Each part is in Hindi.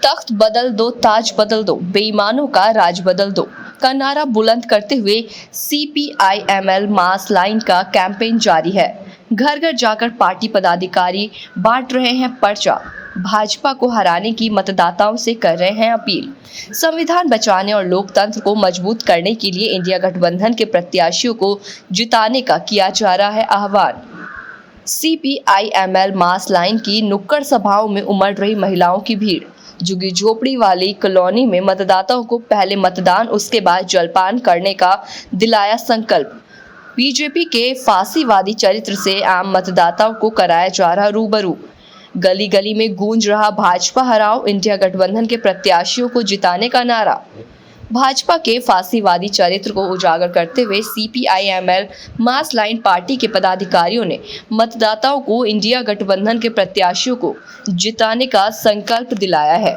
तख्त बदल दो, ताज बदल दो, बेईमानों का राज बदल दो का नारा बुलंद करते हुए CPI-ML मास लाइन का कैंपेन जारी है। घर घर जाकर पार्टी पदाधिकारी बांट रहे हैं पर्चा, भाजपा को हराने की मतदाताओं से कर रहे हैं अपील। संविधान बचाने और लोकतंत्र को मजबूत करने के लिए इंडिया गठबंधन के प्रत्याशियों को जिताने का किया जा रहा है आह्वान। CPI-ML मास लाइन की नुक्कड़ सभाओं में उमड़ रही महिलाओं की भीड़। झुग्गी झोपड़ी वाली कॉलोनी में मतदाताओं को पहले मतदान उसके बाद जलपान करने का दिलाया संकल्प। बीजेपी के फांसीवादी चरित्र से आम मतदाताओं को कराया जा रहा रूबरू। गली गली में गूंज रहा भाजपा हराओ, इंडिया गठबंधन के प्रत्याशियों को जिताने का नारा। भाजपा के फांसीवादी चरित्र को उजागर करते हुए CPI-ML मास लाइन पार्टी के पदाधिकारियों ने मतदाताओं को इंडिया गठबंधन के प्रत्याशियों को जिताने का संकल्प दिलाया है।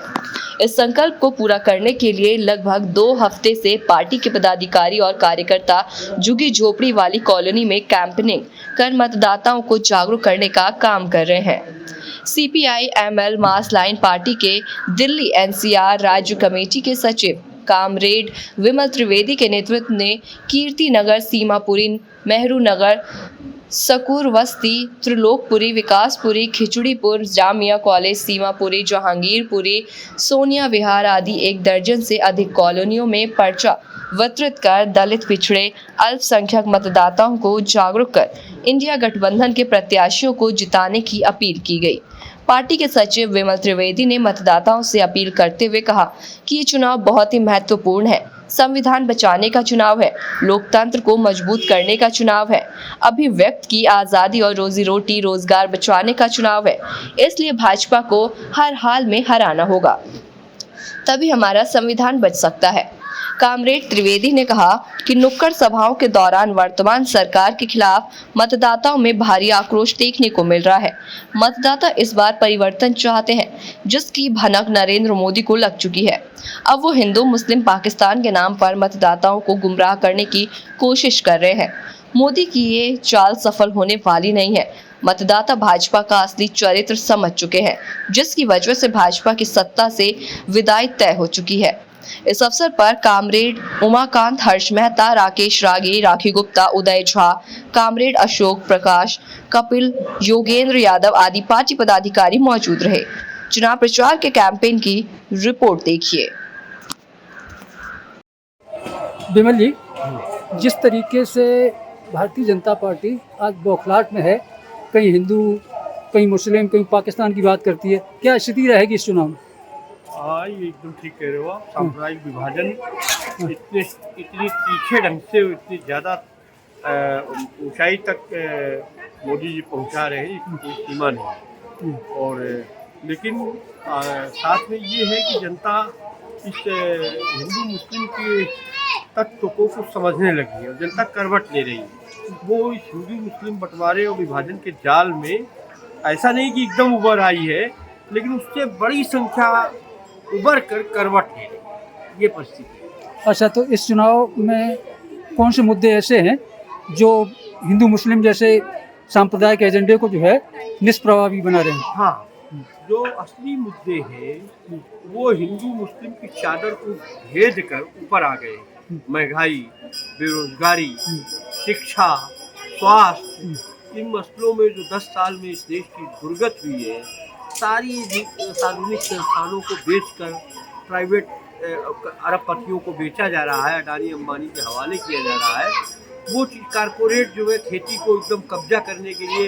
इस संकल्प को पूरा करने के लिए लगभग 2 हफ्ते से पार्टी के पदाधिकारी और कार्यकर्ता झुग्गी झोपड़ी वाली कॉलोनी में कैंपेनिंग कर मतदाताओं को जागरूक करने का काम कर रहे हैं। CPI-ML मास लाइन पार्टी के दिल्ली NCR राज्य कमेटी के सचिव कामरेड विमल त्रिवेदी के नेतृत्व ने कीर्ति नगर, सीमापुरी, मेहरू नगर, सकूरवस्ती, त्रिलोकपुरी, विकासपुरी, खिचड़ीपुर, जामिया कॉलेज, सीमापुरी, जहांगीरपुरी, सोनिया विहार आदि 1 दर्जन से अधिक कॉलोनियों में पर्चा वितरित कर दलित, पिछड़े, अल्पसंख्यक मतदाताओं को जागरूक कर इंडिया गठबंधन के प्रत्याशियों को जिताने की अपील की गई। पार्टी के सचिव विमल त्रिवेदी ने मतदाताओं से अपील करते हुए कहा कि ये चुनाव बहुत ही महत्वपूर्ण है। संविधान बचाने का चुनाव है, लोकतंत्र को मजबूत करने का चुनाव है, अभिव्यक्ति की आज़ादी और रोजी रोटी रोजगार बचाने का चुनाव है। इसलिए भाजपा को हर हाल में हराना होगा, तभी हमारा संविधान बच सकता है। कामरेड त्रिवेदी ने कहा कि नुक्कड़ सभाओं के दौरान वर्तमान सरकार के खिलाफ मतदाताओं में भारी आक्रोश देखने को मिल रहा है। मतदाता इस बार परिवर्तन चाहते हैं, जिसकी भनक नरेंद्र मोदी को लग चुकी है। अब वो हिंदू मुस्लिम पाकिस्तान के नाम पर मतदाताओं को गुमराह करने की कोशिश कर रहे हैं। मोदी की ये चाल सफल होने वाली नहीं है। मतदाता भाजपा का असली चरित्र समझ चुके हैं, जिसकी वजह से भाजपा की सत्ता से विदाई तय हो चुकी है। इस अवसर पर कामरेड उमाकांत, हर्ष मेहता, राकेश रागी, राखी गुप्ता, उदय झा, कामरेड अशोक प्रकाश, कपिल, योगेंद्र यादव आदि पार्टी पदाधिकारी मौजूद रहे। चुनाव प्रचार के कैंपेन की रिपोर्ट देखिए। विमल जी, जिस तरीके से भारतीय जनता पार्टी आज बौखलाहट में है, कहीं हिंदू, कहीं मुस्लिम, कहीं पाकिस्तान की बात करती है, क्या स्थिति रहेगी इस चुनाव में? हाँ, ये एकदम ठीक कह रहे हो आप। सांप्रदायिक विभाजन इतनी तीखे ढंग से, इतनी ज़्यादा ऊंचाई तक मोदी जी पहुंचा रहे हैं, इसकी कोई सीमा नहीं। और लेकिन साथ में ये है कि जनता इस हिंदू मुस्लिम के तत्व को कुछ समझने लगी है और जनता करवट ले रही है। वो इस हिंदू मुस्लिम बंटवारे और विभाजन के जाल में ऐसा नहीं कि एकदम उभर आई है, लेकिन उससे बड़ी संख्या उभर कर करवट ले रही, ये परिस्थिति। अच्छा, तो इस चुनाव में कौन से मुद्दे ऐसे हैं जो हिंदू मुस्लिम जैसे सांप्रदायिक एजेंडे को जो है निष्प्रभावी बना रहे हैं? हाँ, जो असली मुद्दे हैं वो हिंदू मुस्लिम की चादर को भेद कर ऊपर आ गए। महंगाई, बेरोजगारी, शिक्षा, स्वास्थ्य, इन मसलों में जो 10 साल में इस देश की दुर्गत हुई है, सारी सार्वजनिक संस्थानों को बेचकर प्राइवेट अरबपतियों को बेचा जा रहा है, अडानी अंबानी के हवाले किया जा रहा है। वो कारपोरेट जो है खेती को एकदम कब्जा करने के लिए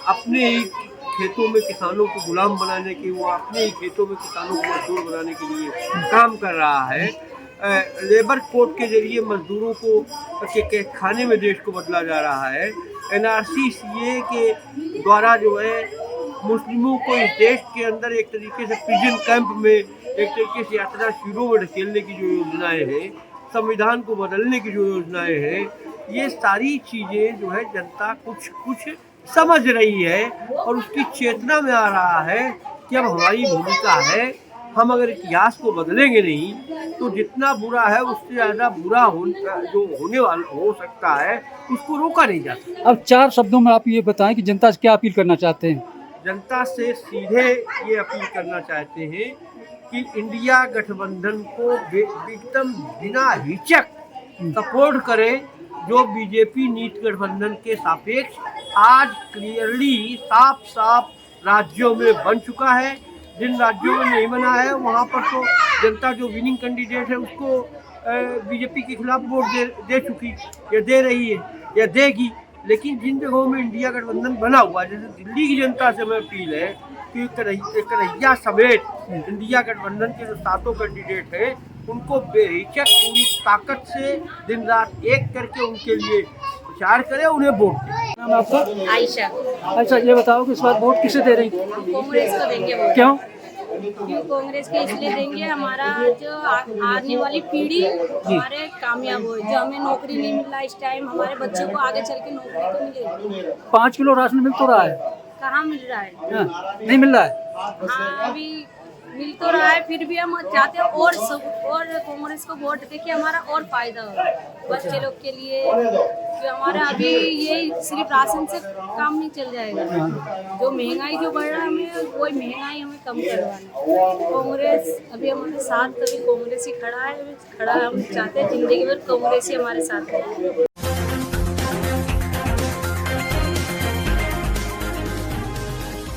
अपने ही खेतों में किसानों को गुलाम बनाने के, वो अपने ही खेतों में किसानों को मजदूर बनाने के लिए काम कर रहा है। लेबर कोड के जरिए मजदूरों को के खाने में देश को बदला जा रहा है। NRC CA के द्वारा जो है मुस्लिमों को इस देश के अंदर एक तरीके से प्रिजन कैंप में, एक तरीके से यात्रा शिविरों में ढकेलने की जो योजनाएं हैं, संविधान को बदलने की जो योजनाएं हैं, ये सारी चीज़ें जो है जनता कुछ कुछ समझ रही है और उसकी चेतना में आ रहा है कि अब हमारी भूमिका है, हम अगर इतिहास को बदलेंगे नहीं तो जितना बुरा है उससे ज़्यादा बुरा जो होने वाला हो सकता है उसको रोका नहीं जा सकता। अब 4 शब्दों में आप ये बताएं कि जनता से क्या अपील करना चाहते हैं? जनता से सीधे ये अपील करना चाहते हैं कि इंडिया गठबंधन को एकदम बिना हिचक सपोर्ट करे, जो बीजेपी नीति गठबंधन के सापेक्ष आज क्लियरली साफ साफ राज्यों में बन चुका है। जिन राज्यों में नहीं बना है वहाँ पर तो जनता जो विनिंग कैंडिडेट है उसको बीजेपी के खिलाफ वोट दे चुकी, या दे रही है या देगी। लेकिन जिन जगहों में इंडिया गठबंधन बना हुआ है, जैसे दिल्ली की जनता से मैं अपील है कि कन्हैया समेत इंडिया गठबंधन के जो 7 कैंडिडेट हैं उनको बेहिचक पूरी ताकत से दिन रात एक करके उनके लिए प्रचार करें, उन्हें वोट दें। नाम आपका? आयशा। अच्छा, ये बताओ कि इस बार वोट किसे दे रही? कांग्रेस को देंगे वोट। क्यों? क्यों कांग्रेस के इसलिए देंगे, हमारा जो आने वाली पीढ़ी हमारे कामयाब हो, जो हमें नौकरी नहीं मिल रहा इस टाइम, हमारे बच्चों को आगे चल के नौकरी तो मिलेगी। 5 किलो राशन मिल तो रहा है? कहाँ मिल रहा है? हाँ, नहीं मिल रहा है। हाँ, अभी मिल तो रहा है, फिर भी हम चाहते हैं और कांग्रेस को वोट देके हमारा और फायदा हो बच्चे लोग के लिए, कि हमारा अभी ये सिर्फ राशन से काम नहीं चल जाएगा। जो महंगाई जो बढ़ रहा है, हमें वही महंगाई हमें कम करवाना है। कांग्रेस अभी हमारे साथ, तभी कांग्रेस ही खड़ा है, हम चाहते हैं जिंदगी भर कांग्रेस ही हमारे साथ है।